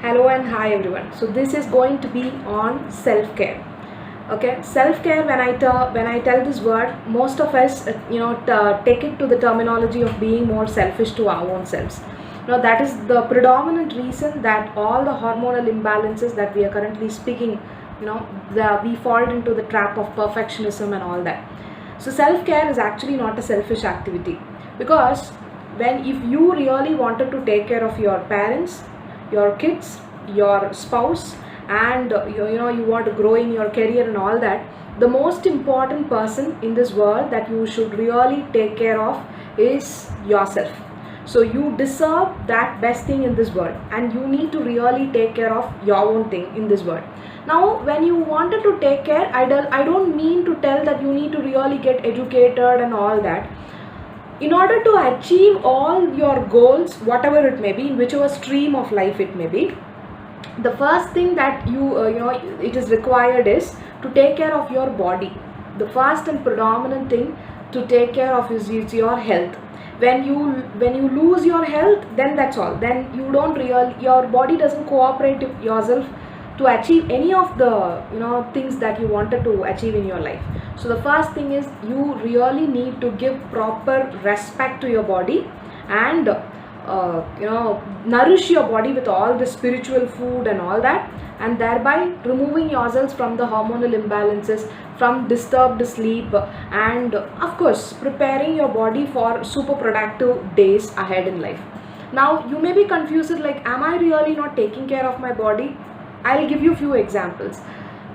Hello and hi everyone. So this is going to be on self-care. Okay, self-care. When I tell this word, most of us take it to the terminology of being more selfish to our own selves. That is the predominant reason that all the hormonal imbalances that we are currently speaking, we fall into the trap of perfectionism and all that. So self-care is actually not a selfish activity, because if you really wanted to take care of your parents, your kids, your spouse, and you want to grow in your career and all that, the most important person in this world that you should really take care of is yourself. So you deserve that best thing in this world, and you need to really take care of your own thing in this world. Now when you wanted to take care, I don't mean to tell that you need to really get educated and all that. In order to achieve all your goals, whatever it may be, in whichever stream of life it may be, the first thing that it is required is to take care of your body. The first and predominant thing to take care of is your health. When you lose your health, then that's all. Then your body doesn't cooperate with yourself to achieve any of the things that you wanted to achieve in your life. So the first thing is, you really need to give proper respect to your body, and nourish your body with all the spiritual food and all that, and thereby removing yourselves from the hormonal imbalances, from disturbed sleep, and of course preparing your body for super productive days ahead in life. Now you may be confused, like, am I really not taking care of my body? I'll give you a few examples.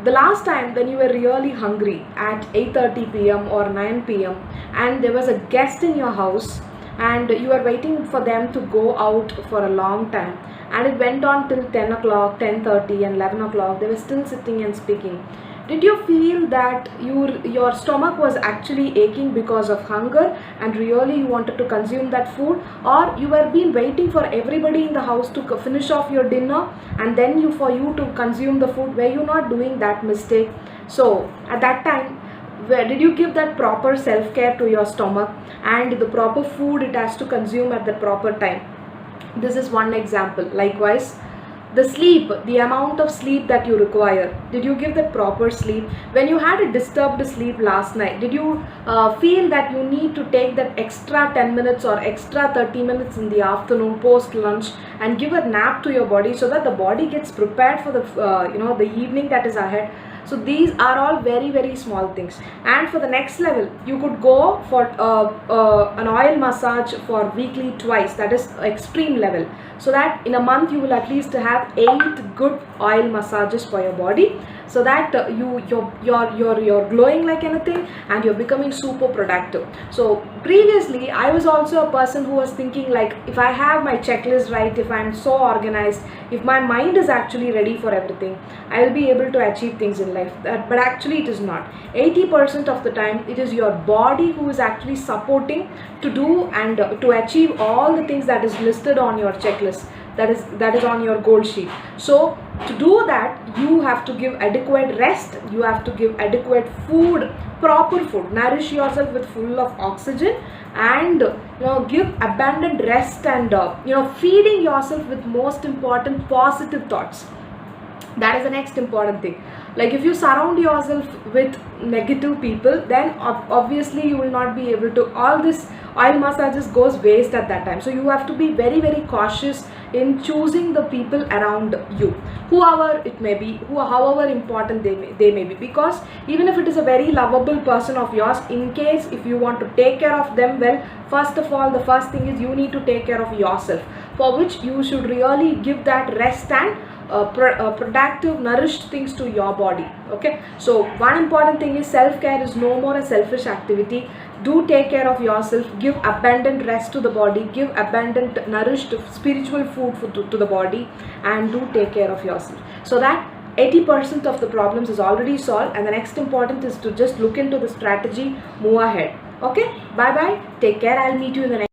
The last time when you were really hungry at 8:30 p.m. or 9 p.m. and there was a guest in your house, and you are waiting for them to go out for a long time, and it went on till 10 o'clock, 10:30 and 11 o'clock, they were still sitting and speaking. Did you feel that your stomach was actually aching because of hunger, and really you wanted to consume that food? Or you were been waiting for everybody in the house to finish off your dinner, and then for you to consume the food? Were you not doing that mistake? So at that time, where did you give that proper self-care to your stomach, and the proper food it has to consume at the proper time? This is one example. Likewise, the sleep, the amount of sleep that you require, did you give that proper sleep? When you had a disturbed sleep last night, did you feel that you need to take that extra 10 minutes or extra 30 minutes in the afternoon post lunch and give a nap to your body, so that the body gets prepared for the the evening that is ahead? So these are all very, very small things. And for the next level, you could go for an oil massage for weekly twice. That is extreme level. So that in a month you will at least have 8 good oil massages for your body, so that you're glowing like anything, and you're becoming super productive. So previously I was also a person who was thinking, like, if I have my checklist right, if I'm so organized, if my mind is actually ready for everything, I will be able to achieve things in life. But actually it is not. 80% of the time it is your body who is actually supporting to do and to achieve all the things that is listed on your checklist, that is on your goal sheet. So to do that, you have to give adequate rest, you have to give adequate food, proper food, nourish yourself with full of oxygen, and give abundant rest, and feeding yourself with most important positive thoughts. That is the next important thing. Like, if you surround yourself with negative people, then obviously you will not be able to, all this oil massages goes waste at that time. So you have to be very, very cautious in choosing the people around you, whoever it may be, however important they may be. Because even if it is a very lovable person of yours, in case if you want to take care of them well, first of all, the first thing is you need to take care of yourself, for which you should really give that rest and productive, nourished things to your body. Okay, so one important thing is, self-care is no more a selfish activity. Do take care of yourself, give abundant rest to the body, give abundant nourished spiritual food to the body, and do take care of yourself, so that 80% of the problems is already solved, and the next important is to just look into the strategy, move ahead. Okay, bye bye, take care. I'll meet you in the next